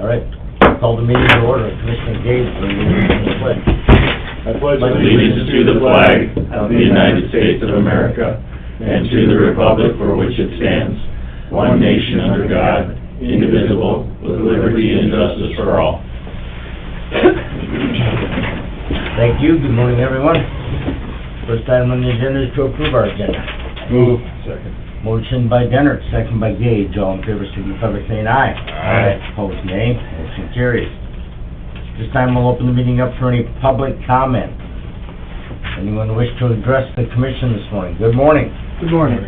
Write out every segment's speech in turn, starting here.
All right, call the meeting to order. Commissioner Gage, will you lead the pledge? I pledge allegiance to the flag of the United States of America and to the republic for which it stands, one nation under God, indivisible, with liberty and justice for all. Thank you. Good morning, everyone. First item on the agenda is to approve our agenda. Move. Second. Motion by Dennert, second by Gage. All in favor, signify by saying aye. Aye. Opposed, nay. Motion carries. This time we'll open the meeting up for any public comment. Anyone wish to address the commission this morning? Good morning. Good morning.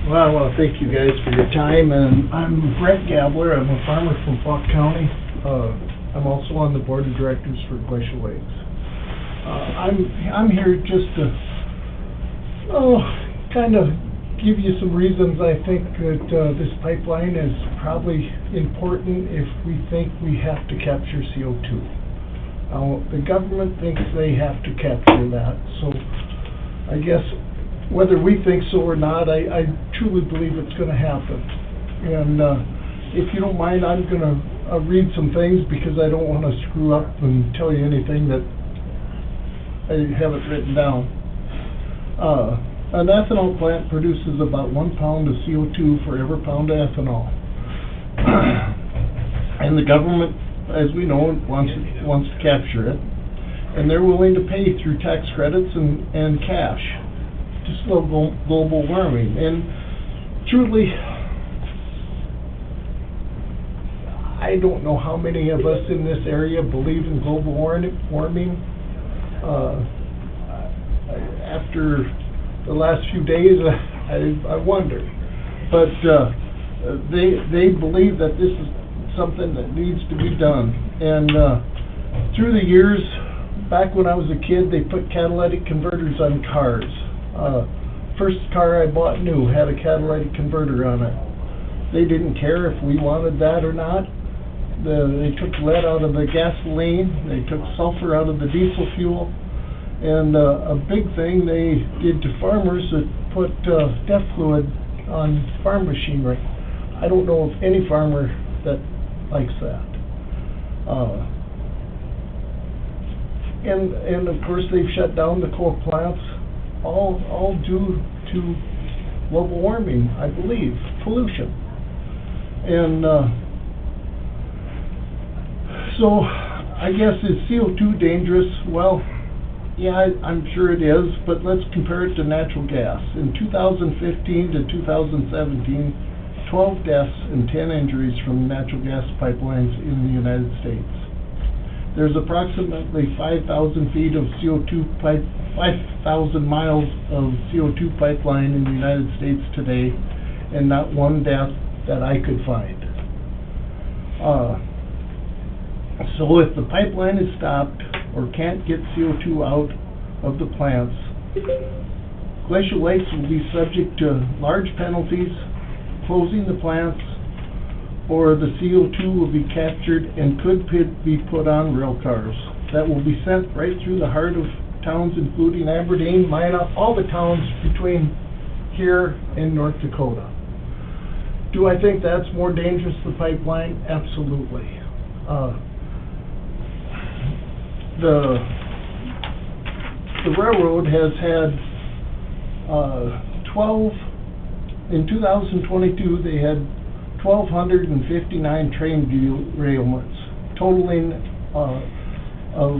Well, I want to thank you guys for your time, and I'm Brent Gabler. I'm a farmer from Falk County. I'm also on the board of directors for Glacial Lakes. I'm here just to kind of give you some reasons I think that this pipeline is probably important if we think we have to capture CO2. The government thinks they have to capture that, so I guess whether we think so or not, I truly believe it's going to happen. And if you don't mind, I'm going to read some things because I don't want to screw up and tell you anything that I haven't written down. An ethanol plant produces about 1 pound of CO2 for every pound of ethanol. And the government, as we know, wants to capture it. And they're willing to pay through tax credits and cash to slow global warming. And truly, I don't know how many of us in this area believe in global warming. After the last few days, I wonder. But they believe that this is something that needs to be done. And through the years, back when I was a kid, they put catalytic converters on cars. First car I bought new had a catalytic converter on it. They didn't care if we wanted that or not. They took lead out of the gasoline, they took sulfur out of the diesel fuel, and a big thing they did to farmers that put DEF fluid on farm machinery. I don't know of any farmer that likes that. And of course they've shut down the coal plants, all due to global warming, I believe, pollution. And so I guess, is CO2 dangerous? Well, yeah, I'm sure it is, but let's compare it to natural gas. In 2015 to 2017, 12 deaths and 10 injuries from natural gas pipelines in the United States. There's approximately 5,000 feet of CO2 pipe, 5,000 miles of CO2 pipeline in the United States today, and not one death that I could find. So if the pipeline is stopped or can't get CO2 out of the plants, Glacial Lakes will be subject to large penalties, closing the plants, or the CO2 will be captured and could be put on rail cars that will be sent right through the heart of towns, including Aberdeen, Minot, all the towns between here and North Dakota. Do I think that's more dangerous than the pipeline? Absolutely. The railroad has had in 2022 they had 1,259 train derailments, totaling of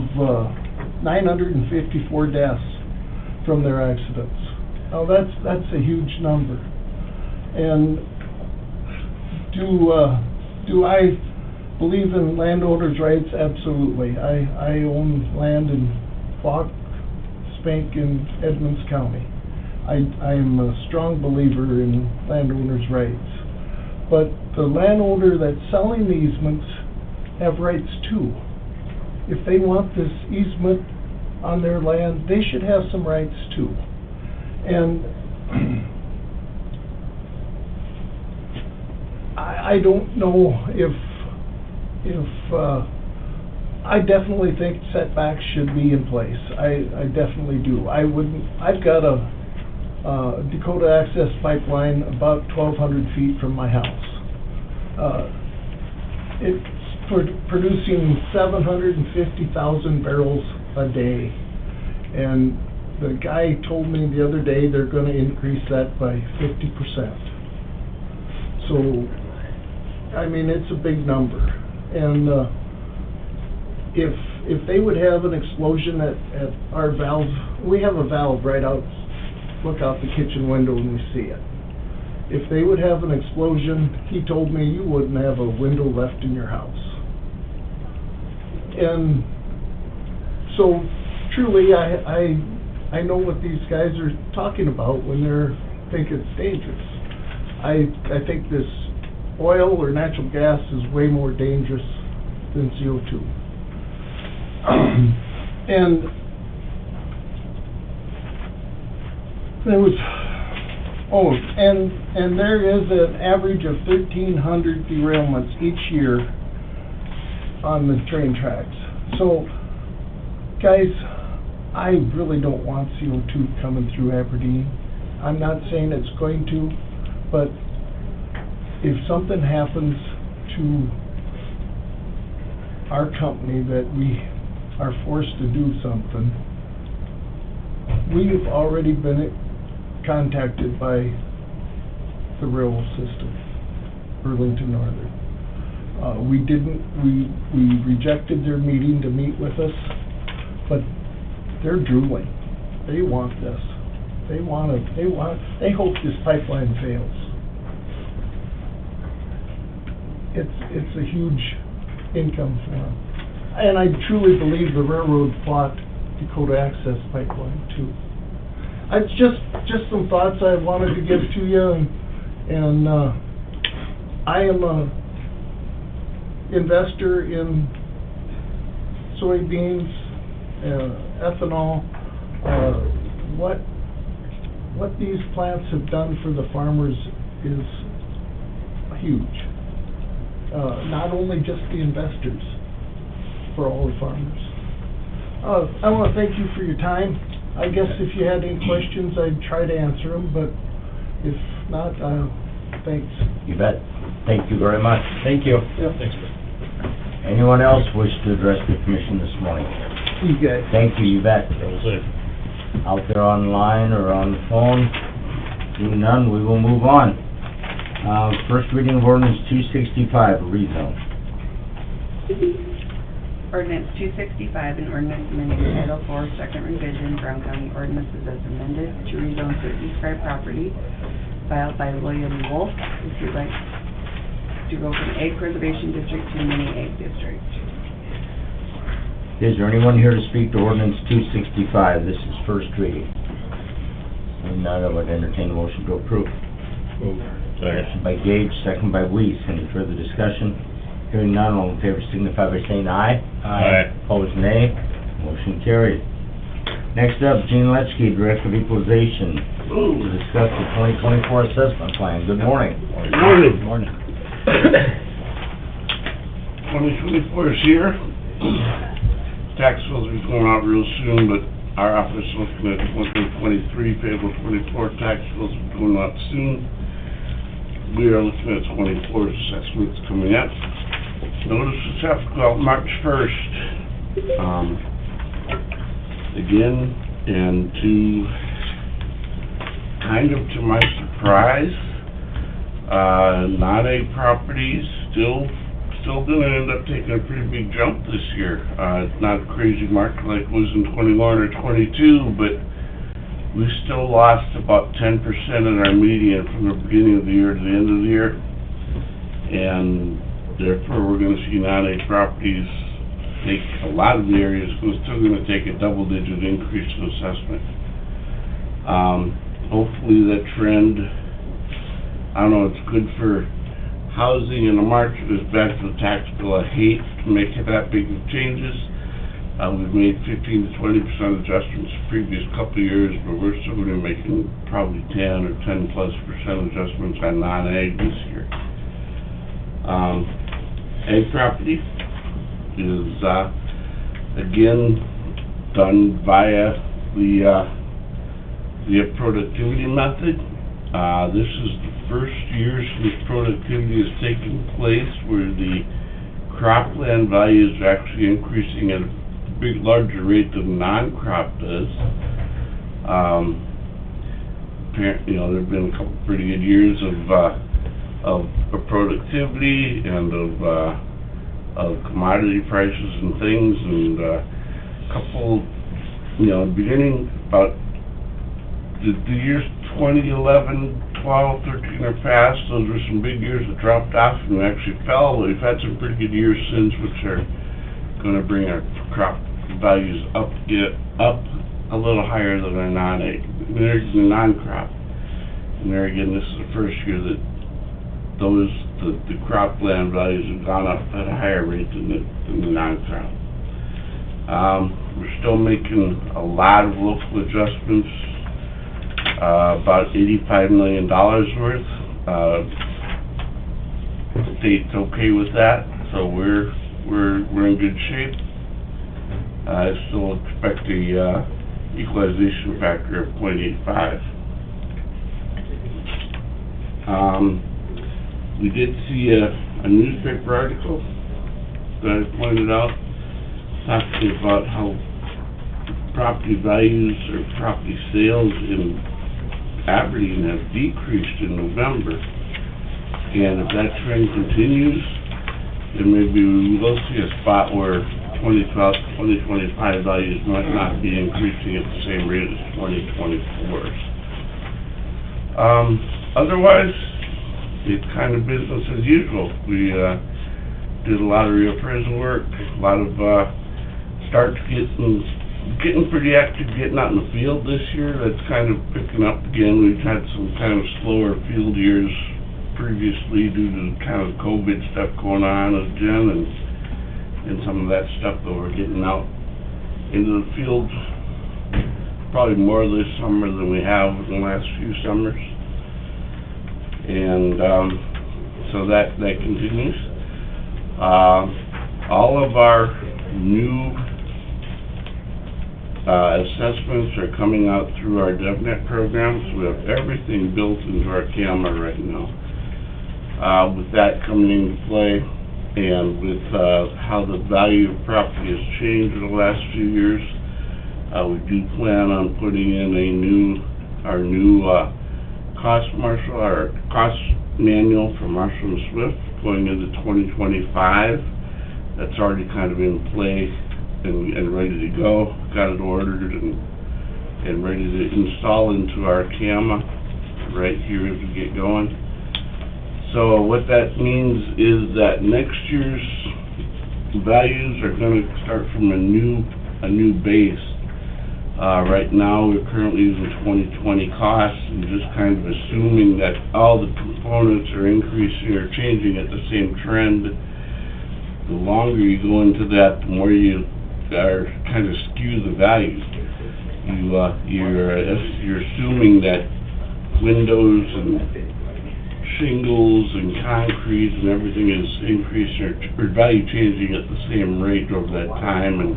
954 deaths from their accidents. Now that's a huge number. And do I believe in landowners' rights? Absolutely. I own land in Falk, Spank, and Edmonds County. I am a strong believer in landowners' rights. But the landowner that's selling the easements have rights too. If they want this easement on their land, they should have some rights too. And I don't know if I definitely think setbacks should be in place. I definitely do. I've got a Dakota Access pipeline about 1,200 feet from my house. it's producing 750,000 barrels a day. And the guy told me the other day they're gonna increase that by 50%. So, I mean, it's a big number. And, if they would have an explosion at our valve, we have a valve right out, look out the kitchen window and we see it. If they would have an explosion, he told me you wouldn't have a window left in your house. And so, truly, I know what these guys are talking about when they're thinking it's dangerous. I think this oil or natural gas is way more dangerous than CO2. And there was, and there is an average of 1,300 derailments each year on the train tracks. So, guys, I really don't want CO2 coming through Aberdeen. I'm not saying it's going to, but if something happens to our company that we are forced to do something, we've already been contacted by the railroad system, Burlington Northern. We rejected their meeting to meet with us, but they're drooling. They want this. They hope this pipeline fails. It's a huge income for them. And I truly believe the railroad fought Dakota Access Pipeline too. It's just some thoughts I wanted to give to you, and I am a investor in soybeans, ethanol. What these plants have done for the farmers is huge. Not only just the investors, for all the farmers. I want to thank you for your time. I guess if you had any questions, I'd try to answer them, but if not, thanks. You bet. Thank you very much. Thank you. Yep. Thanks. Anyone else wish to address the commission this morning? You guys. Thank you, you bet. That was it. Out there online or on the phone? Seeing none, we will move on. First reading of ordinance 265, rezone. Ordinance 265, an ordinance amending Title 4, Second Revision, Brown County Ordinances as amended to rezone certain described property, filed by William Wolf, if you'd like to go from Egg Preservation District to Mini Egg District. Is there anyone here to speak to ordinance 265? This is first reading. Seeing none, I would entertain a motion to approve. Move. Motion by Gage, second by Weiss. Any further discussion? Hearing none, all in favor signify by saying aye. Aye. Opposed, nay. Motion carried. Next up, Gene Letsky, Director of Equalization, to discuss the 2024 assessment plan. Good morning. Morning. Morning. 2024 is here. Tax bills will be going out real soon, but our office is looking at 2023, payable 24 tax bills will be going out soon. We are looking at 24's assessments coming up. Notices have to go out March 1st. Again, and kind of to my surprise, non-ag properties still gonna end up taking a pretty big jump this year. It's not a crazy market like it was in 21 or 22, but we still lost about 10% in our median from the beginning of the year to the end of the year. And therefore, we're gonna see non-ag properties take, a lot of the areas, we're still gonna take a double-digit increase in assessment. Hopefully that trend, I don't know, it's good for housing in the market, is bad for the tax bill. I hate to make that big of changes. We've made 15 to 20% adjustments the previous couple of years, but we're still going to be making probably 10 or 10+% adjustments on non-ag this year. Ag property is again done via the productivity method. This is the first year since productivity has taken place where the cropland values are actually increasing at a larger rate than non-crop does. There've been a couple pretty good years of productivity and of commodity prices and things, and a couple, beginning about the years 2011, 12, 13 are past. Those were some big years that dropped off and we actually fell. We've had some pretty good years since, which are going to bring our crop values up a little higher than our non-crop. And there again, this is the first year that the cropland values have gone up at a higher rate than the non-crop. We're still making a lot of local adjustments, about $85 million worth. The state's okay with that, so we're in good shape. I still expect the equalization factor of 0.85. We did see a newspaper article that I pointed out talking about how property values or property sales in Aberdeen have decreased in November. And if that trend continues, then maybe we will see a spot where 2025 values might not be increasing at the same rate as 2024's. Otherwise, it's kind of business as usual. We did a lot of reappraisal work, a lot of getting pretty active, getting out in the field this year. That's kind of picking up again. We've had some kind of slower field years previously due to kind of COVID stuff going on with Jen and some of that stuff, but we're getting out into the field probably more this summer than we have in the last few summers. And so that continues. All of our new assessments are coming out through our DevNet program, so we have everything built into our camera right now. With that coming into play, and with how the value of property has changed in the last few years, we do plan on putting in our new cost manual for Marshall and Swift going into 2025. That's already kind of in play and ready to go. Got it ordered and ready to install into our camera right here as we get going. So what that means is that next year's values are going to start from a new base. Right now we're currently using 2020 costs and just kind of assuming that all the components are increasing or changing at the same trend. The longer you go into that, the more you are kind of skew the values. You're assuming that windows and shingles and concrete and everything is increasing or value changing at the same rate over that time, and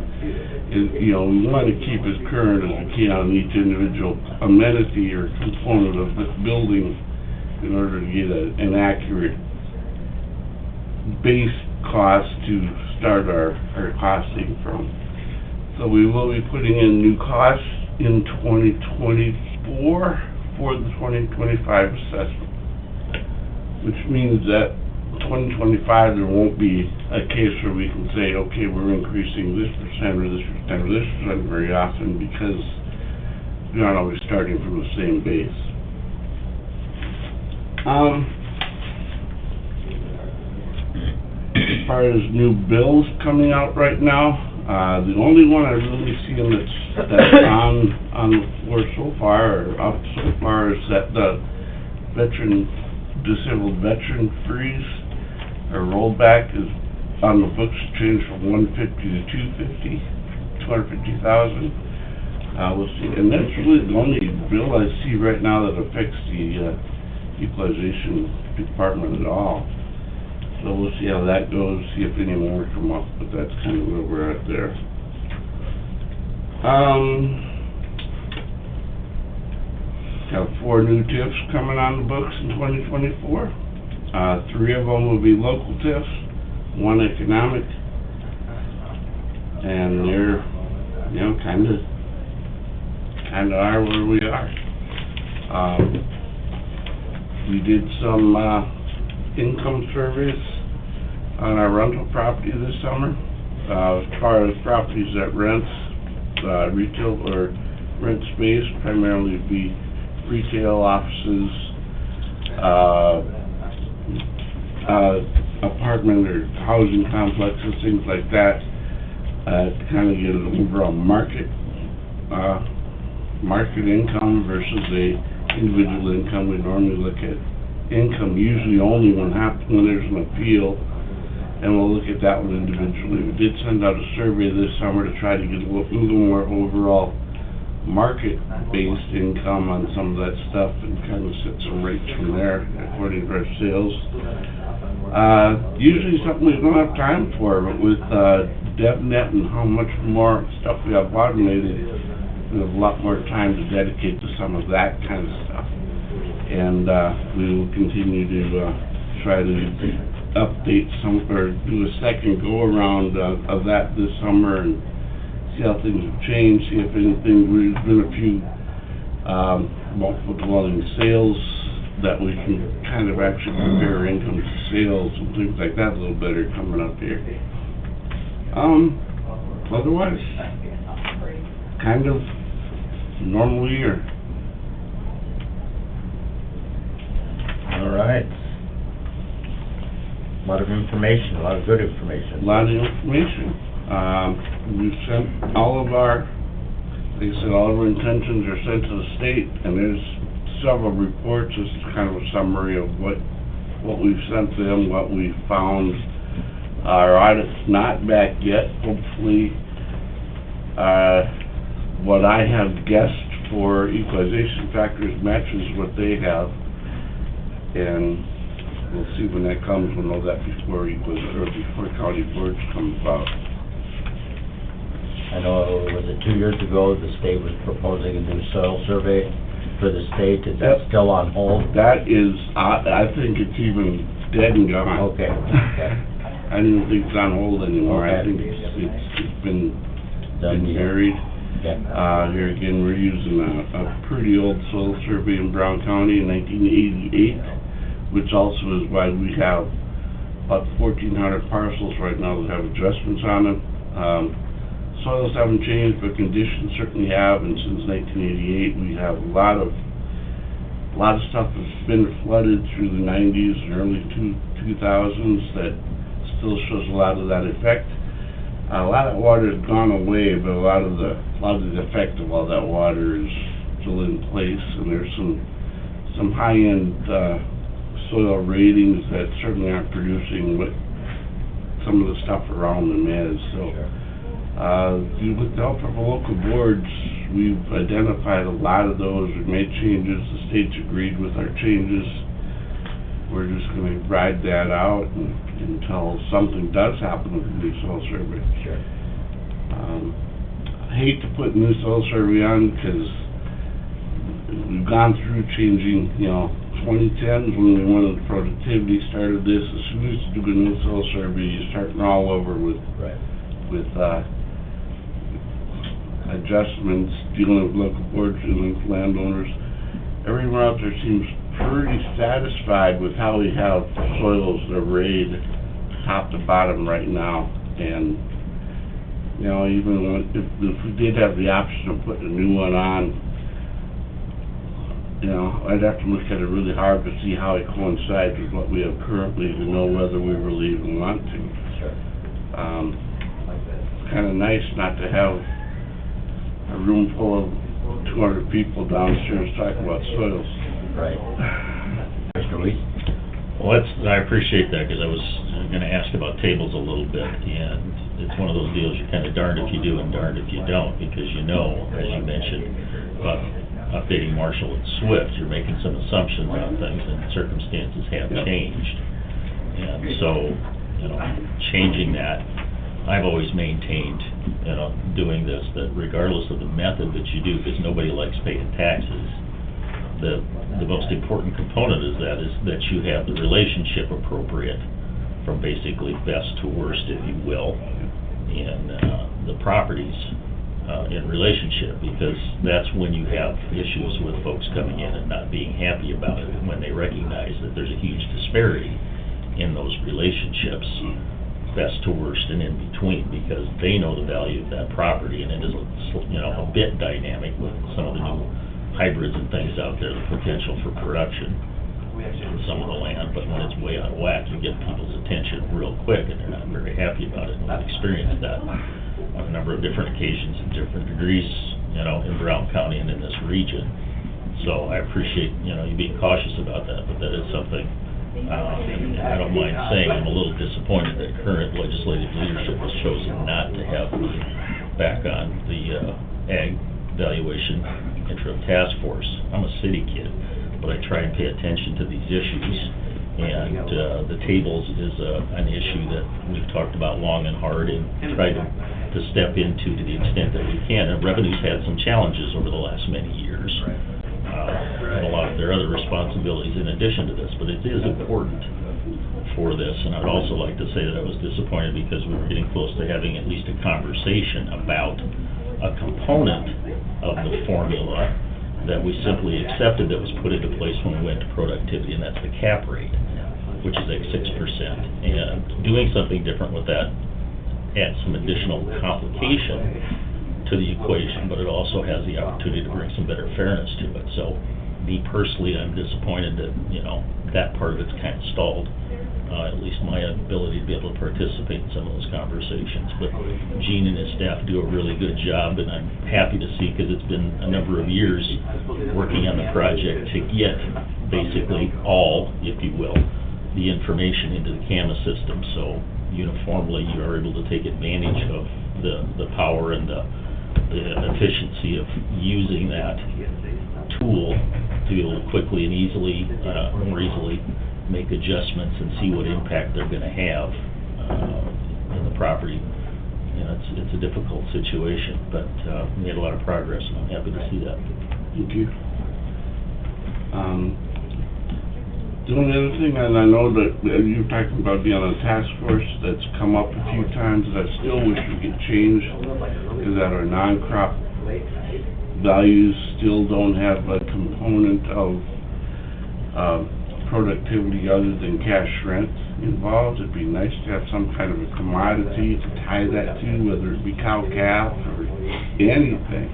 we want to keep as current as we can on each individual amenity or component of the building in order to get an accurate base cost to start our costing from. So we will be putting in new costs in 2024 for the 2025 assessment, which means that 2025 there won't be a case where we can say, okay, we're increasing this percent or this percent or this percent very often, because we're not always starting from the same base. As far as new bills coming out right now, the only one I really see that's on the floor so far, or up so far, is that the disabled veteran freeze or rollback is on the books to change from 150 to 250,000. We'll see, and that's really the only bill I see right now that affects the equalization department at all. So we'll see how that goes, see if any more come up, but that's kind of where we're at there. Got 4 new TIFs coming on the books in 2024. 3 of them will be local TIFs. one economic, and they're, you know, kinda are where we are. We did some, income surveys on our rental property this summer, as far as properties that rents, retail or rent space, primarily be retail, offices, apartment or housing complexes, things like that, to kind of get an overall market income versus a individual income. We normally look at income usually only when there's an appeal, and we'll look at that one individually. We did send out a survey this summer to try to get a little more overall market-based income on some of that stuff and kind of set some rates from there according to our sales. Usually something we don't have time for, but with DevNet and how much more stuff we have automated, we have a lot more time to dedicate to some of that kind of stuff. And we will continue to try to update some, or do a second go-around of that this summer and see how things have changed, see if anything, there's been a few multiple dwelling sales that we can kind of actually compare income to sales and things like that a little better coming up here. Otherwise, kind of normal year. All right. A lot of information, a lot of good information. A lot of information. We've sent all of our, like I said, all of our intentions are sent to the state, and there's several reports. This is kind of a summary of what we've sent them, what we found. Our audit's not back yet. Hopefully, what I have guessed for equalization factors matches what they have, and we'll see when that comes. We'll know that before county boards come about. I know, was it 2 years ago, the state was proposing a new soil survey for the state. Is that still on hold? That is, I think it's even dead and gone. Okay. I don't think it's on hold anymore. I Okay. think it's been buried. Okay. Here again, we're using a pretty old soil survey in Brown County in 1988, which also is why we have about 1,400 parcels right now that have adjustments on them. Soils haven't changed, but conditions certainly have, and since 1988, we have a lot of stuff that's been flooded through the 90s and early 2000s that still shows a lot of that effect. A lot of water has gone away, but a lot of the effect of all that water is still in place, and there's some high-end soil ratings that certainly aren't producing what some of the stuff around them is. So, with the help of the local boards, we've identified a lot of those. We've made changes. The state's agreed with our changes. We're just going to ride that out until something does happen with the new soil survey. Sure. I hate to put new soil survey on because we've gone through changing, 2010s when we wanted productivity, started this. As soon as you do a new soil survey, you're starting all over with adjustments, dealing with local boards, dealing with landowners. Everyone out there seems pretty satisfied with how we have soils arrayed top to bottom right now. And, even if we did have the option of putting a new one on, I'd have to look at it really hard to see how it coincides with what we have currently to know whether we really even want to. Sure. It's kind of nice not to have a room full of 200 people downstairs talking about soils. Right. Mr. Weiss? Well, I appreciate that, because I was going to ask about tables a little bit, and it's one of those deals, you're kind of darned if you do and darned if you don't, because as you mentioned, about updating Marshall and Swift, you're making some assumptions on things, and circumstances have changed. And so, changing that, I've always maintained, doing this, that regardless of the method that you do, because nobody likes paying taxes, the most important component is that you have the relationship appropriate from basically best to worst, if you will, in the properties in relationship, because that's when you have issues with folks coming in and not being happy about it, when they recognize that there's a huge disparity in those relationships, best to worst and in between, because they know the value of that property, and it is, a bit dynamic with some of the new hybrids and things out there, the potential for production in some of the land, but when it's way out of whack, you get people's attention real quick, and they're not very happy about it, and we've experienced that on a number of different occasions in different degrees, in Brown County and in this region. So I appreciate, you being cautious about that, but that is something, and I don't mind saying I'm a little disappointed that current legislative leadership has chosen not to have me back on the Ag Valuation Interim Task Force. I'm a city kid, but I try and pay attention to these issues, and the tables is an issue that we've talked about long and hard and tried to step into to the extent that we can. And revenue's had some challenges over the last many years, and a lot of their other responsibilities in addition to this, but it is important for this. And I'd also like to say that I was disappointed because we were getting close to having at least a conversation about a component of the formula that we simply accepted that was put into place when we went to productivity, and that's the cap rate, which is at 6%. And doing something different with that adds some additional complication to the equation, but it also has the opportunity to bring some better fairness to it. So, me personally, I'm disappointed that, that part of it's kind of stalled, at least my ability to be able to participate in some of those conversations. But Gene and his staff do a really good job, and I'm happy to see, because it's been a number of years working on the project to get basically all, if you will, the information into the CAMA system, so uniformly you are able to take advantage of the power and the efficiency of using that tool to be able to quickly and easily, more easily, make adjustments and see what impact they're gonna have in the property. It's a difficult situation, but we made a lot of progress, and I'm happy to see that. Thank you. The only other thing, and I know that you're talking about being on a task force, that's come up a few times, that I still wish would get changed, is that our non-crop values still don't have a component of productivity other than cash rent involved. It'd be nice to have some kind of a commodity to tie that to, whether it be cow-calf or anything.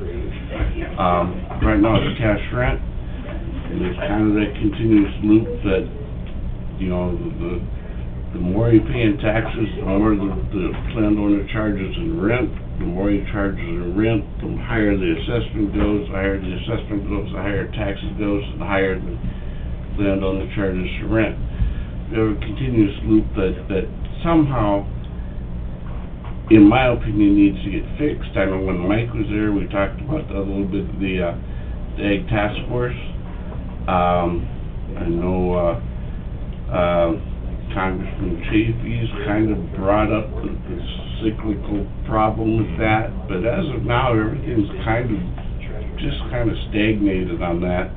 Right now it's cash rent, and there's kind of that continuous loop that, the more you pay in taxes, the more the landowner charges in rent. The more he charges in rent, the higher the assessment goes. The higher the assessment goes, the higher taxes goes, the higher the landowner charges for rent. We have a continuous loop that somehow, in my opinion, needs to get fixed. I know when Mike was there, we talked about a little bit the Ag Task Force. I know Congressman Chafee's kind of brought up the cyclical problem with that, but as of now, everything's kind of stagnated on that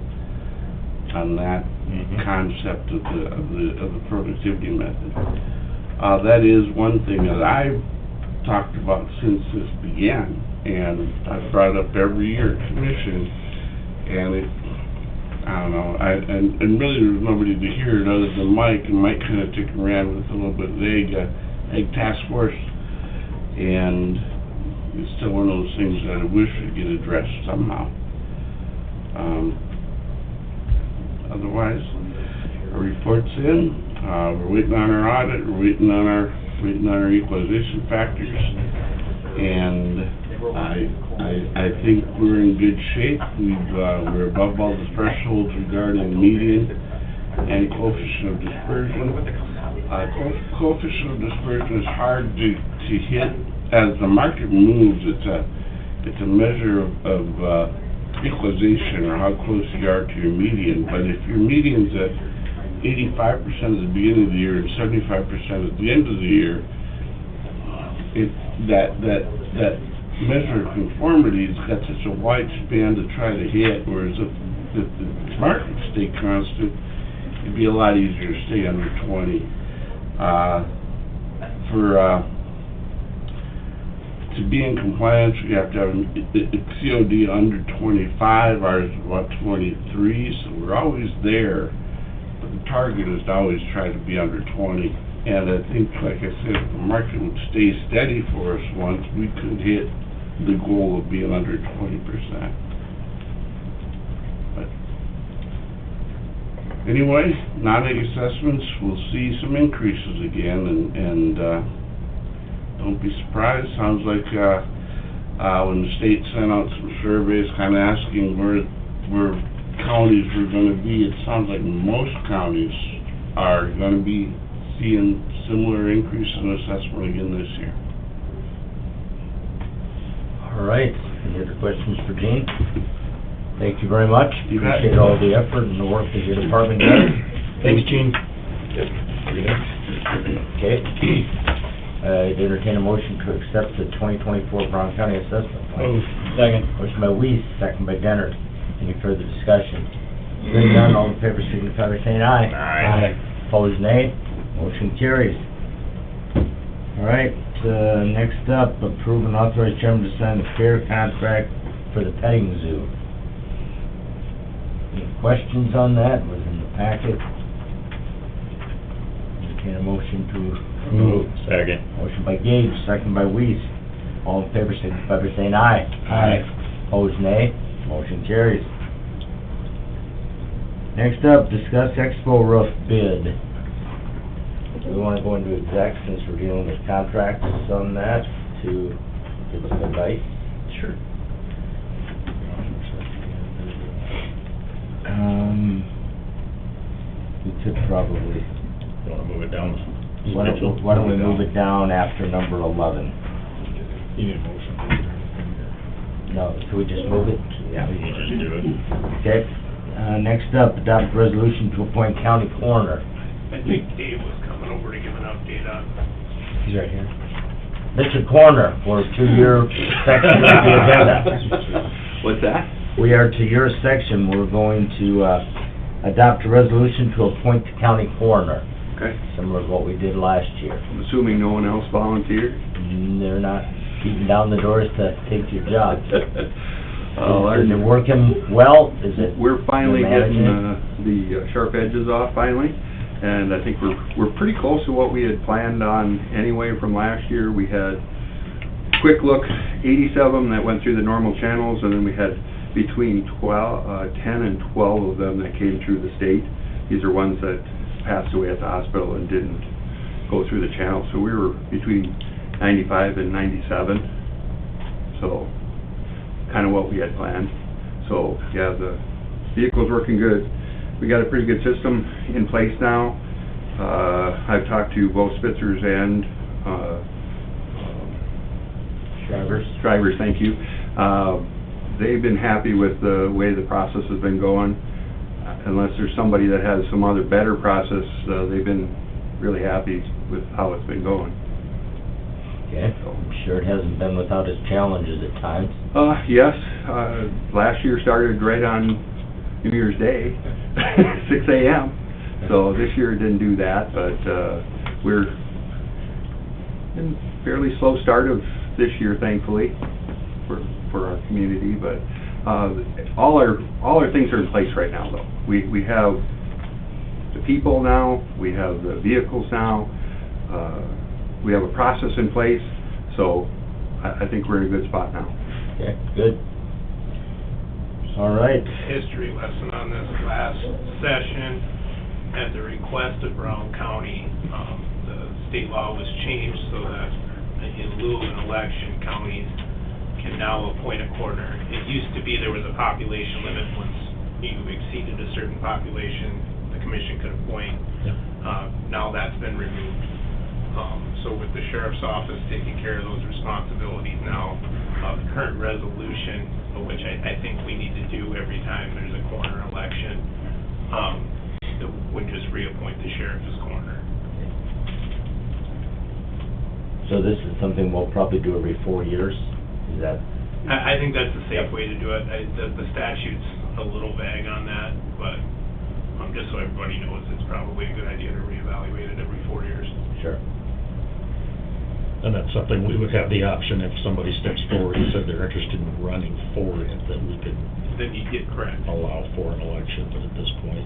concept of the productivity method. That is one thing that I've talked about since this began, and I've brought up every year at commission, and I don't know, and really there's nobody to hear it other than Mike, and Mike kind of took and ran with a little bit of the Ag Task Force, and it's still one of those things that I wish would get addressed somehow. Otherwise, our report's in, we're waiting on our audit, we're waiting on our equalization factors, and I think we're in good shape. We're above all the thresholds regarding median and coefficient of dispersion. Coefficient of dispersion is hard to hit. As the market moves, it's a measure of equalization, or how close you are to your median. But if your median's at 85% at the beginning of the year and 75% at the end of the year, that measure of conformity has got such a wide span to try to hit, whereas if the market stayed constant, it'd be a lot easier to stay under 20. to be in compliance, we have to have a COD under 25, ours is about 23, so we're always there. But the target is to always try to be under 20. And I think, like I said, if the market would stay steady for us once, we could hit the goal of being under 20%. But anyway, non-ag assessments, we'll see some increases again, and don't be surprised. Sounds like when the state sent out some surveys kind of asking where counties were going to be, it sounds like most counties are going to be seeing similar increase in assessment again this year. All right, any other questions for Gene? Thank you very much. You bet. Appreciate all the effort and the work that your department does. Thanks, Gene. Okay. I'd entertain a motion to accept the 2024 Brown County Assessment Plan. Second. Motion by Weiss, second by Dennert. Any further discussion? Hearing none, all in favor signify by saying aye. Aye. Opposed, nay. Motion carries. All right, next up, approve and authorize chairman to sign the fair contract for the petting zoo. Any questions on that? Was in the packet. Entertain a motion to approve. Second. Motion by Gage, second by Weiss. All in favor signify by saying aye. Aye. Opposed, nay. Motion carries. Next up, discuss expo roof bid. Do we want to go into exec since we're dealing with contracts on that to give us advice? Sure. We could probably, You wanna move it down? why don't we move it down after number 11? You need a motion. No, can we just move it? Yeah. You just do it. Okay, next up, adopt resolution to appoint county coroner. I think Dave was coming over to give an update on. He's right here. Mr. Coroner, for to your section of the agenda. What's that? We are to your section, we're going to, adopt a resolution to appoint the county coroner, Okay. similar to what we did last year. I'm assuming no one else volunteered? They're not beating down the doors to take your job. Is it We're working well? Is it? finally you're getting managing the sharp edges off finally, and I think we're pretty close to what we had planned on anyway from last year. We had quick look, 87 of them that went through the normal channels, and then we had between 10 and 12 of them that came through the state. These are ones that passed away at the hospital and didn't go through the channel, so we were between 95 and 97, so kind of what we had planned. So yeah, the vehicle's working good. We got a pretty good system in place now. I've talked to both Spitzers and drivers, thank you. They've been happy with the way the process has been going. Unless there's somebody that has some other better process, they've been really happy with how it's been going. Okay, I'm sure it hasn't been without its challenges at times. Yes, last year started right on New Year's Day, 6 a.m. So this year it didn't do that, but we're in fairly slow start of this year, thankfully, for our community. But all our things are in place right now, though. We have the people now, we have the vehicles now, we have a process in place, so I think we're in a good spot now. Okay, good. All right. History lesson on this last session. At the request of Brown County, the state law was changed so that in lieu of an election, counties can now appoint a coroner. It used to be there was a population limit. Once you exceeded a certain population, the commission could appoint. Yep. Now that's been removed. So with the sheriff's office taking care of those responsibilities now, the current resolution, which I think we need to do every time there's a coroner election, would just reappoint the sheriff as coroner. So this is something we'll probably do every 4 years? Is that? I think that's the safe way to do it. The statute's a little vague on that, but just so everybody knows, it's probably a good idea to reevaluate it every 4 years. Sure. And that's something we would have the option, if somebody steps forward and said they're interested in running for it, that we could Then you get correct. allow for an election, but at this point,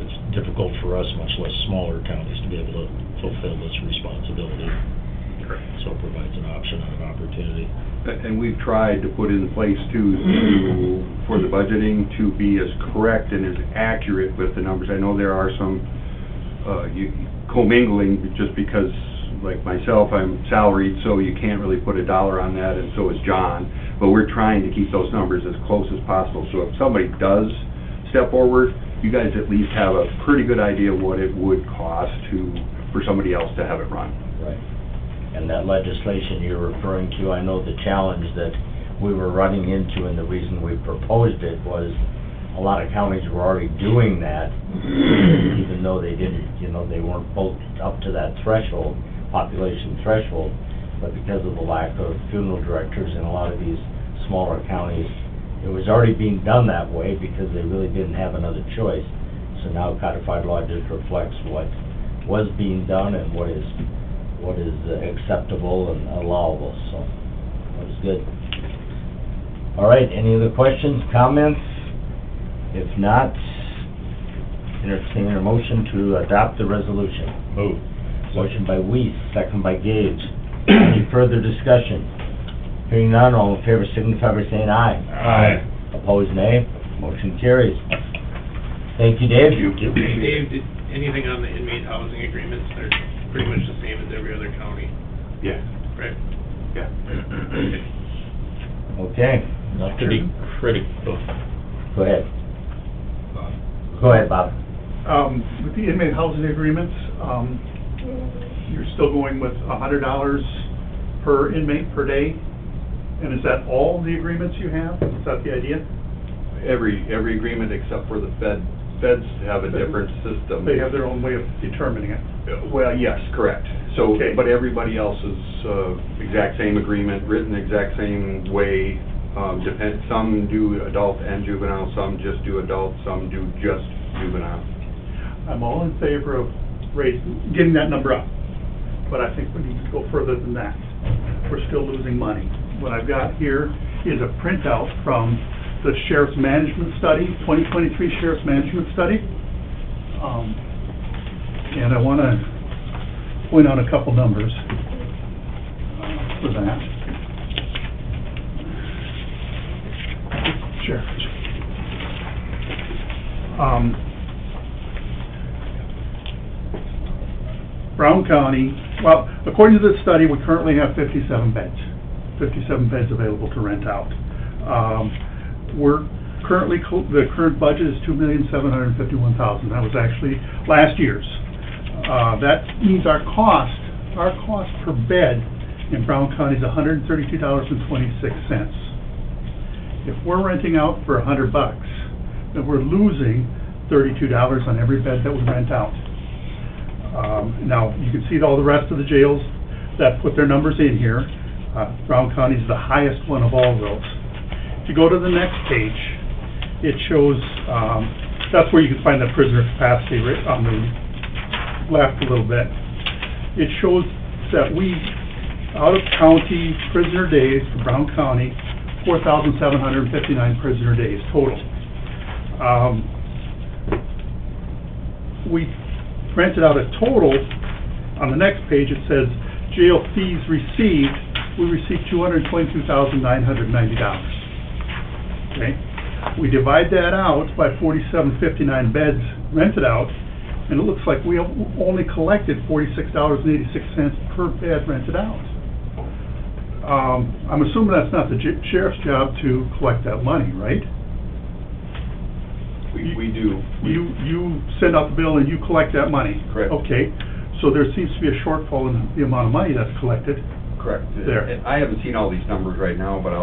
it's difficult for us, much less smaller counties, to be able to fulfill this responsibility. Correct. So it provides an option and an opportunity. And we've tried to put in place for the budgeting to be as correct and as accurate with the numbers. I know there are some commingling, just because, like myself, I'm salaried, so you can't really put a dollar on that, and so is John. But we're trying to keep those numbers as close as possible. So if somebody does step forward, you guys at least have a pretty good idea what it would cost for somebody else to have it run. Right. And that legislation you're referring to, I know the challenge that we were running into, and the reason we proposed it was a lot of counties were already doing that, even though they didn't, they weren't both up to that threshold, population threshold, but because of the lack of funeral directors in a lot of these smaller counties, it was already being done that way because they really didn't have another choice. So now codified law just reflects what was being done and what is acceptable and allowable, so that was good. All right, any other questions, comments? If not, entertain a motion to adopt the resolution. Move. Motion by Weiss, second by Gage. Any further discussion? Hearing none, all in favor signify by saying aye. Aye. Opposed, nay. Motion carries. Thank you, Dave. Hey, Dave, did anything on the inmate housing agreements? They're pretty much the same as every other county, Yeah. right? Yeah. Okay, Not to be critical. go ahead. Go ahead, Bob. With the inmate housing agreements, you're still going with $100 per inmate per day? And is that all the agreements you have? Is that the idea? Every agreement except for the feds have a different system. They have their own way of determining it. Well, yes, correct. So, Okay. but everybody else is exact same agreement, written the exact same way. Some do adult and juvenile, some just do adult, some do just juvenile. I'm all in favor of getting that number up, but I think we need to go further than that. We're still losing money. What I've got here is a printout from the Sheriff's Management Study, 2023 Sheriff's Management Study. And I want to point out a couple numbers for that. Sheriff. Brown County, well, according to this study, we currently have 57 beds available to rent out. We're currently, the current budget is $2,751,000. That was actually last year's. That means our cost per bed in Brown County is $132.26. If we're renting out for $100, then we're losing $32 on every bed that we rent out. Now, you can see all the rest of the jails that put their numbers in here. Brown County is the highest one of all of those. If you go to the next page, it shows, that's where you can find the prisoner capacity right on the left a little bit. It shows that we, out-of-county prisoner days for Brown County, 4,759 prisoner days total. We rented out a total, on the next page it says jail fees received, we received $222,990. Okay? We divide that out by 4,759 beds rented out, and it looks like we only collected $46.86 per bed rented out. I'm assuming that's not the sheriff's job to collect that money, right? We do. You send out the bill and you collect that money? Correct. Okay, so there seems to be a shortfall in the amount of money that's collected. Correct. There. And I haven't seen all these numbers right now, but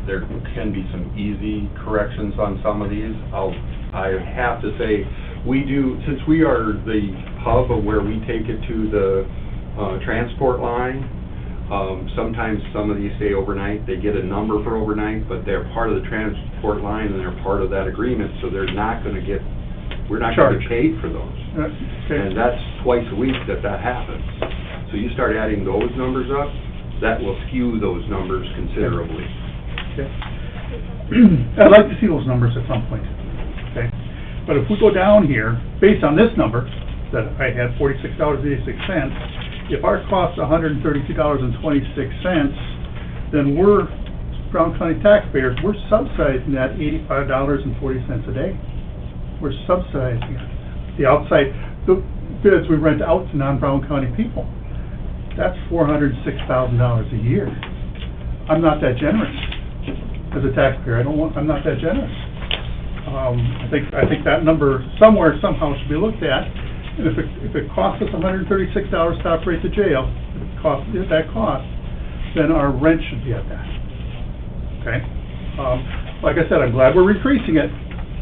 there can be some easy corrections on some of these. I have to say, we do, since we are the hub of where we take it to the transport line, sometimes some of these stay overnight. They get a number for overnight, but they're part of the transport line and they're part of that agreement, so they're not going to get, we're not going to get paid for those. Okay. And that's twice a week that happens. So you start adding those numbers up, that will skew those numbers considerably. Okay. I'd like to see those numbers at some point, okay? But if we go down here, based on this number, that I had $46.86, if our cost's $132.26, then we're, Brown County taxpayers, we're subsidizing that $85.40 a day. We're subsidizing it. The outside, the bids we rent out to non-Brown County people, that's $406,000 a year. I'm not that generous as a taxpayer. I'm not that generous. I think that number somewhere, somehow should be looked at. And if it costs us $136 to operate the jail, if that cost, then our rent should be at that. Okay? Like I said, I'm glad we're increasing it,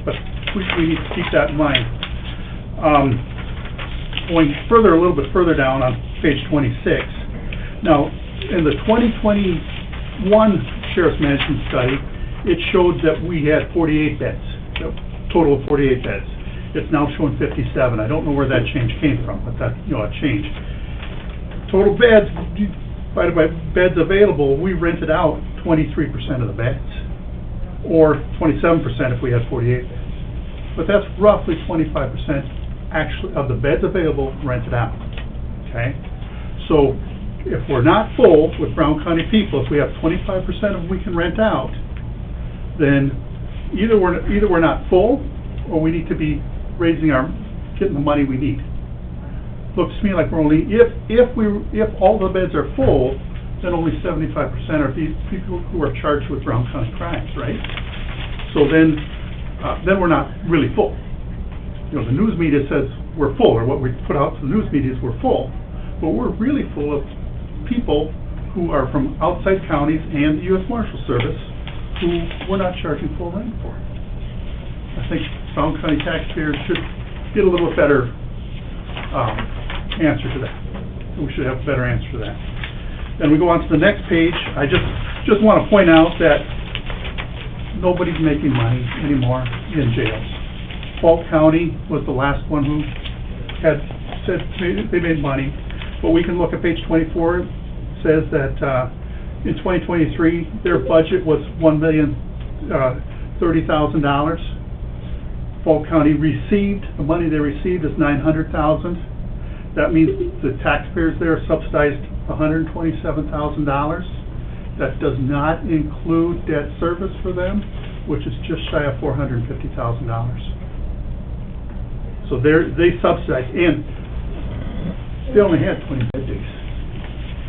but we need to keep that in mind. Going further, a little bit further down on page 26. Now, in the 2021 Sheriff's Management Study, it showed that we had 48 beds, a total of 48 beds. It's now showing 57. I don't know where that change came from, but that, it changed. Total beds, divided by beds available, we rented out 23% of the beds, or 27% if we had 48 beds. But that's roughly 25% actually of the beds available rented out, okay? So if we're not full with Brown County people, if we have 25% of them we can rent out, then either we're not full, or we need to be getting the money we need. Looks to me like we're only, if all the beds are full, then only 75% are these people who are charged with Brown County crimes, right? So then we're not really full. The news media says we're full, or what we put out to the news media is we're full, but we're really full of people who are from outside counties and the U.S. Marshal Service who we're not charging full rent for. I think Brown County taxpayers should get a little better answer to that. We should have a better answer to that. Then we go on to the next page. I just want to point out that nobody's making money anymore in jails. Polk County was the last one who had said they made money, but we can look at page 24. It says that in 2023 their budget was $1,030,000. Polk County received, the money they received is $900,000. That means the taxpayers there subsidized $127,000. That does not include debt service for them, which is just shy of $450,000. So they subsidized, and they only had 20 bed days.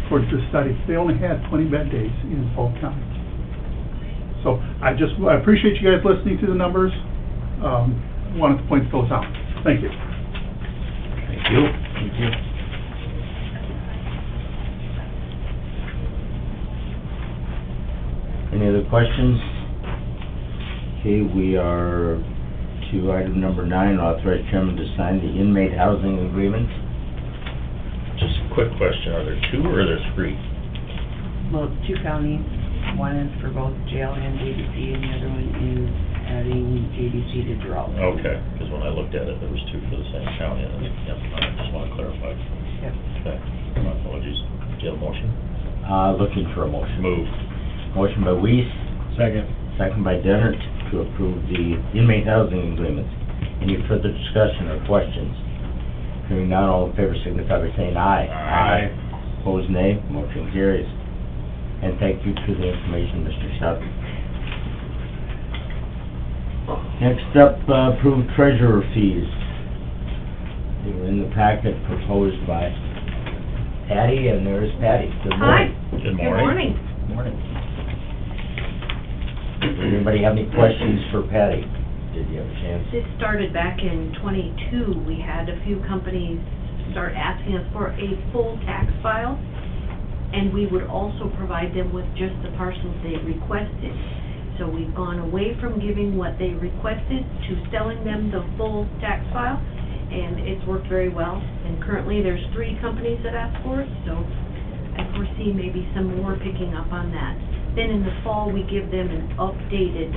According to the study, they only had 20 bed days in Polk County. So I appreciate you guys listening to the numbers. Wanted to point those out. Thank you. Thank you. Thank you. Any other questions? Okay, we are to item number 9, authorize chairman to sign the inmate housing agreement. Just a quick question, are there 2 or are there 3? Well, it's 2 counties. One is for both jail and JDC, and the other one is adding JDC to Gerald. Okay, because when I looked at it, there was 2 for the same county, and I just want to clarify. Yep. Okay, my apologies. Do you have a motion? Looking for a motion. Move. Motion by Weiss, Second. second by Dennert, to approve the inmate housing agreement. Any further discussion or questions? Hearing none, all in favor signify by saying aye. Aye. Opposed, nay. Motion carries. And thank you for the information, Mr. Stout. Next up, approved treasurer fees. They were in the packet proposed by Patty, and there's Patty. Good morning. Hi. Good morning. Morning. Anybody have any questions for Patty? Did you have a chance? This started back in '22. We had a few companies start asking us for a full tax file, and we would also provide them with just the parcels they requested. So we've gone away from giving what they requested to selling them the full tax file, and it's worked very well. And currently there's 3 companies that ask for it, so I foresee maybe some more picking up on that. Then in the fall we give them an updated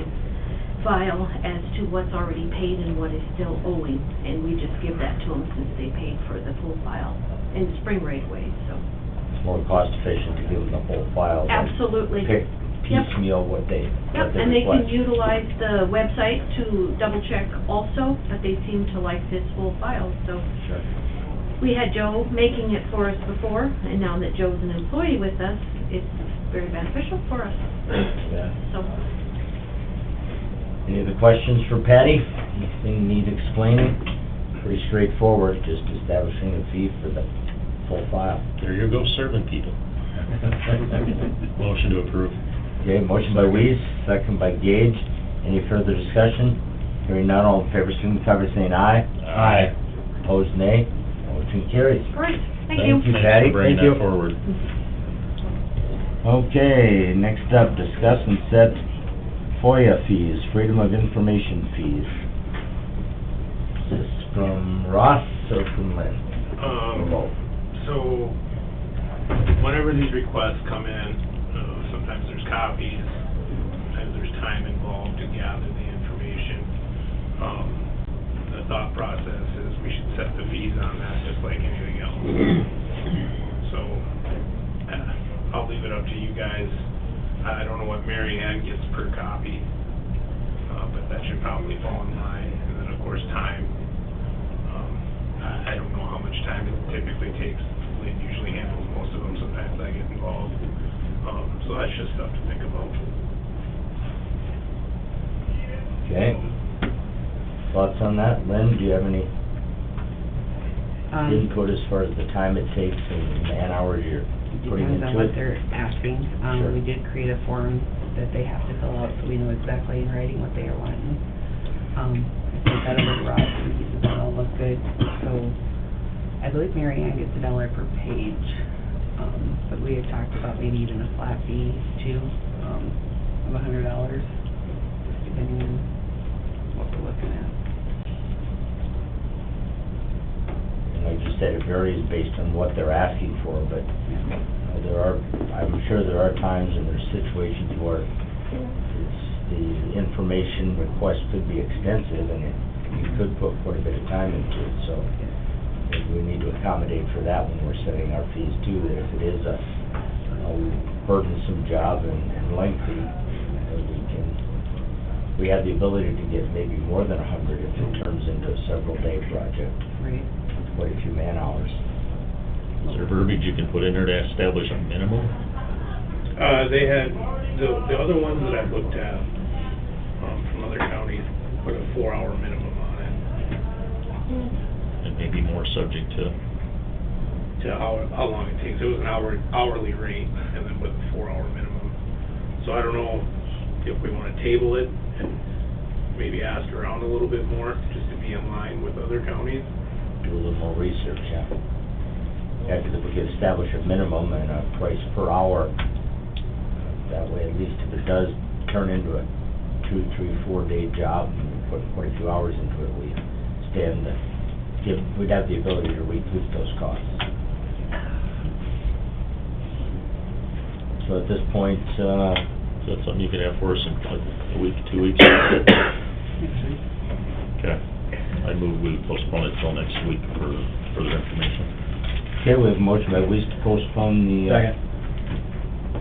file as to what's already paid and what is still owing, and we just give that to them since they paid for the full file in the spring right away, so. It's more cost efficient to give them the whole file than Absolutely. pick Yep. piecemeal what they Yep, and they can request. utilize the website to double check also, but they seem to like this full file, so. Sure. We had Joe making it for us before, and now that Joe's an employee with us, it's very beneficial for us, Yeah. so. Any other questions for Patty? Anything need explaining? Pretty straightforward, just establishing a fee for the full file. There you go, serving people. Motion to approve. Okay, motion by Weiss, second by Gage. Any further discussion? Hearing none, all in favor, signify by saying aye. Aye. Opposed, nay. Motion carries. Great, thank you. Thank you, Patty. Thanks for bringing Thank you. that forward. Okay, next up, discuss and set FOIA fees, Freedom of Information fees. Is this from Ross or from Lynn? Both. So, whenever these requests come in, sometimes there's copies, sometimes there's time involved to gather the information. The thought process is we should set the fees on that just like anything else. So, I'll leave it up to you guys. I don't know what Mary Ann gets per copy, but that should probably fall in line. And then, of course, time. I don't know how much time it typically takes. Lynn usually handles most of them. Sometimes I get involved. So that's just stuff to think about. Okay. Thoughts on that? Lynn, do you have any input as far as the time it takes and man hours you're putting Depends on into what it? they're asking. Sure. We did create a form that they have to fill out, so we know exactly in writing what they are wanting. I sent that over to Ross, and he said that all looked good. So, I believe Mary Ann gets $1 per page. But we had talked about maybe even a flat fee too, of $100, depending on what we're looking at. And like you said, it varies based on what they're asking for, but I'm sure there are times and there's situations where the information request could be extensive and you could put quite a bit of time into it, so maybe we need to accommodate for that when we're setting our fees too, that if it is a burdensome job and lengthy, we have the ability to get maybe more than 100 if it turns into a several day project, Right. quite a few man hours. Is there verbiage you can put in there to establish a minimum? They had, the other ones that I've looked at, from other counties, put a 4-hour minimum on it, And maybe more subject to, how long it takes. It was an hourly rate, and then with a 4-hour minimum. So I don't know if we wanna table it and maybe ask around a little bit more, just to be in line with other counties. Do a little more research, yeah. Yeah, because if we could establish a minimum and a price per hour, that way at least if it does turn into a 2, 3, 4 day job, and we put quite a few hours into it, we'd have the ability to recoup those costs. So at this point, is that something you could have for us in like a week, 2 weeks? Okay. I move we postpone it till next week for further information. okay, we have a motion by Weiss to postpone the,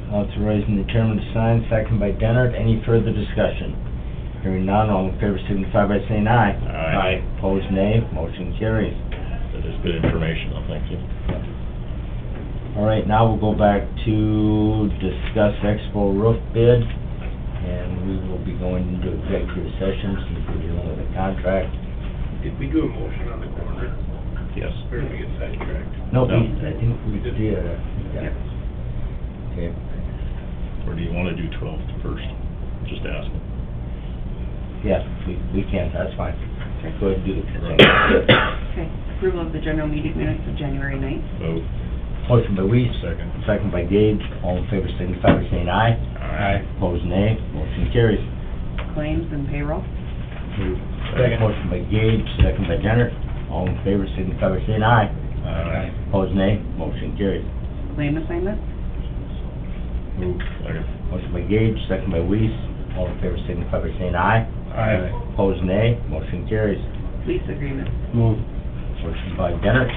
authorizing the chairman to sign, second by Dennard. Any further discussion? Hearing none, all in favor signify by saying aye. Aye. Opposed, nay. Motion carries. That is good information, I'll thank you. All right, now we'll go back to discuss Expo roof bid, and we will be going into executive session since we're dealing with a contract. Did we do a motion on the corner, Yes. or did we get sidetracked? No, No. I think we did, yeah. Okay, Or do you wanna do 12 first? Just asking. yeah, we can, that's fine. Go ahead and do the consent. Okay, approval of the general meeting minutes of January 9th. Vote. Motion by Weiss, Second. second by Gage. All in favor signify by saying aye. Aye. Opposed, nay. Motion carries. Claims and payroll. Motion by Gage, second by Jenner. All in favor signify by saying aye. Aye. Opposed, nay. Motion carries. Claim assignment. Move. Second. Motion by Gage, second by Weiss. All in favor signify by saying aye. Aye. Opposed, nay. Motion carries. Lease agreement. Move. Motion by Dennett,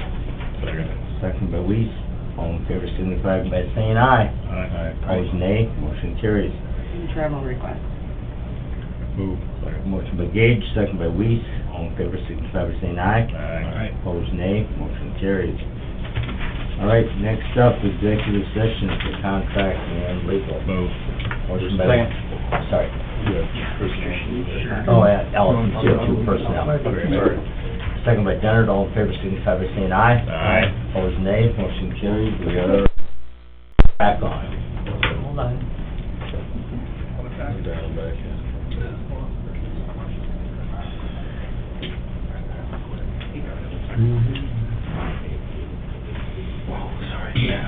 Second. second by Weiss. All in favor signify by saying aye. Aye. Opposed, nay. Motion carries. Travel request. Move. Motion by Gage, second by Weiss. All in favor signify by saying aye. Aye. Opposed, nay. Motion carries. All right, next up, executive session for contract and legal. Move. Motion by... Second. Sorry. Oh, yeah, Ellison, CO2 personnel. Sorry. Second by Dennett, all in favor signify by saying aye. Aye. Opposed, nay. Motion carries. We are back on. Hold on.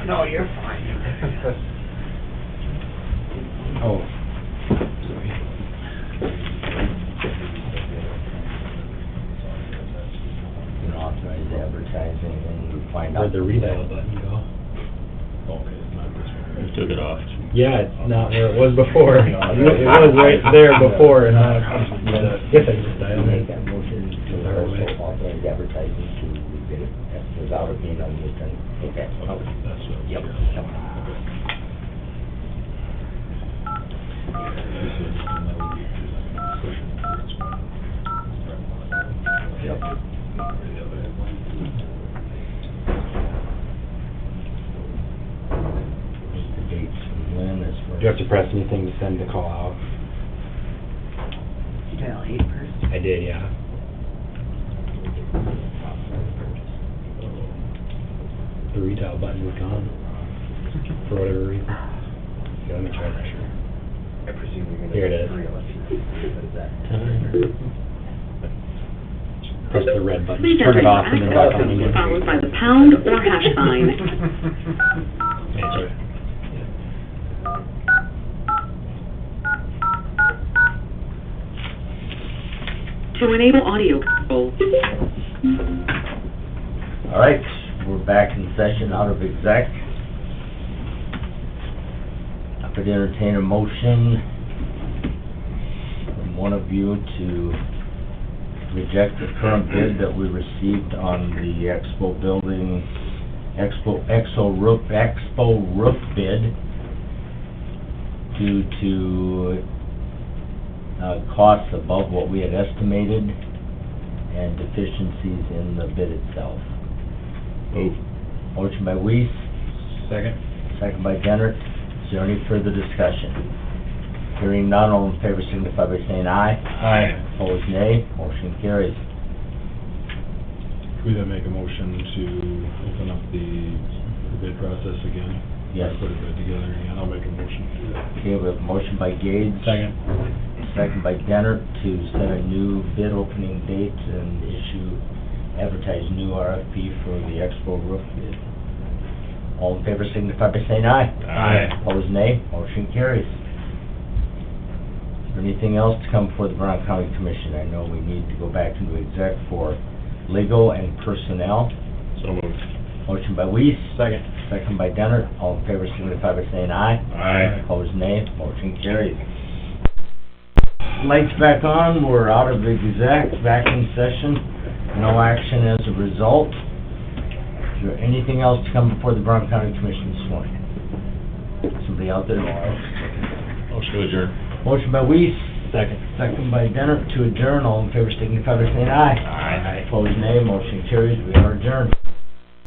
No, you're fine. Oh. You know, authorize advertising and we find out. Where'd the redial button go? You took it off. Yeah, it's not where it was before. It was right there before, and now I guess I just dialed Make it. that motion to also authorize advertising to rebid it without it being on the agenda. Okay. Yep. Yep. The dates and when as far as... Do you have to press anything to send the call out? Dial 8 first. I did, yeah. The redial button was gone, for whatever reason. Yeah, let me try that, sure. I presume you're gonna... Here it is. What is that? Press the red button, Please turn enter it your off, and then back access on code again. followed by the pound or hash sign. Yeah, sorry. To enable audio control. All right, we're back in session out of exec. I could entertain a motion from one of you to reject the current bid that we received on the Expo building, Expo roof bid due to costs above what we had estimated and deficiencies in the bid itself. Move. Motion by Weiss, Second. second by Dennett. Is there any further discussion? Hearing none, all in favor signify by saying aye. Aye. Opposed, nay. Motion carries. Could we then make a motion to open up the bid process again? Yes. Put a bid together again, I'll make a motion to do that. Okay, we have a motion by Gage. Second. Second by Dennett to set a new bid opening date and advertise new RFP for the Expo roof bid. All in favor signify by saying aye. Aye. Opposed, nay. Motion carries. Is there anything else to come before the Brown County Commission? I know we need to go back into exec for legal and personnel. So moved. Motion by Weiss. Second. Second by Dennett. All in favor signify by saying aye. Aye. Opposed, nay. Motion carries. Lights back on. We're out of exec, back in session. No action as a result. Is there anything else to come before the Brown County Commission this morning? Somebody out there? Motion to adjourn. Motion by Weiss. Second. Second by Dennett to adjourn. All in favor signify by saying aye. Aye. Opposed, nay. Motion carries. We are adjourned.